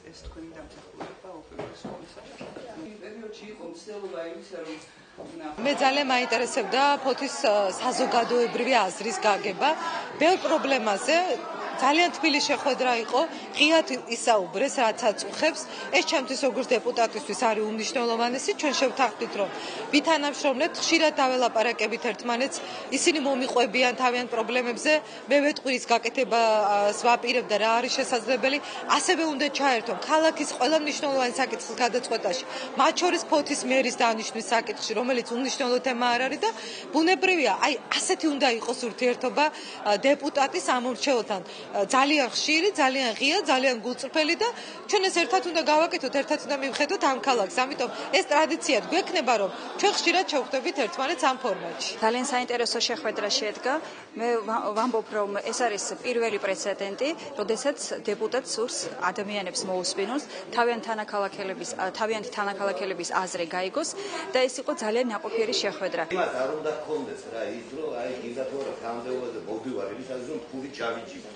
ეს თქვენი დამსახურება უპირველეს ყოვლისა. პერიოდში იყო მცდელობა იმისა, რომ მე ძალიან მაინტერესებდა ფოთის საზოგადოებრივი აზრის გაგება. ბევრ პრობლემაზე ძალიან თბილი შეხვედრა იყო, ღიად ისაუბრეს, რაც აწუხებს. ეს ჩემთვის როგორც დეპუტატისთვის არის უმნიშვნელოვანესი. ჩვენ შევთანხმდით, რომ ვითანამშრომლებთ, ხშირად დაველაპარაკებით ერთმანეთს, ისინი მომიყვებიან თავიანთ პრობლემებზე, მე ვეტყვი ის გაკეთებას ვაპირებ და რა არის შესაძლებელი. ასევე უნდა ჩაერთონ ქალაქის ყველა მნიშვნელოვანი საკითხის გადაწყვეტაში, მათ შორის ფოთის მერის დანიშვნის საკითხში, რომელიც უმნიშვნელო თემა არ არის და ბუნებრივია, აი ასეთი უნდა იყოს ურთიერთობა დეპუტატის ამორჩეულთან. ძალიან ხშირი, ძალიან ღია, ძალიან გულწრფელი და ჩვენ ეს ერთად უნდა გავაკეთოთ, ერთად უნდა მივხედოთ ამ ქალაქს. ამიტომ ეს ტრადიციად გვექნება, რომ ჩვენ ხშირად შევხვდებით ერთმანეთს ამ ფორმატში. ძალიან საინტერესო შეხვედრა შედგა. მე ვამბობ, რომ ეს არის პირველი პრეცედენტი, როდესაც დეპუტატს სურს ადამიანებს მოусმინოს, თავიანთი თანაქალაქელების აზრი გაიგოს და ეს იყო ძალიან ნაყოფიერი შეხვედრა. იმათ არ უნდა გქონდეს რა ის რომ აი გინდა თუ არა გამდეობაზე მოვდივარ იმისათვის რომ ფული ჩავიჭირო.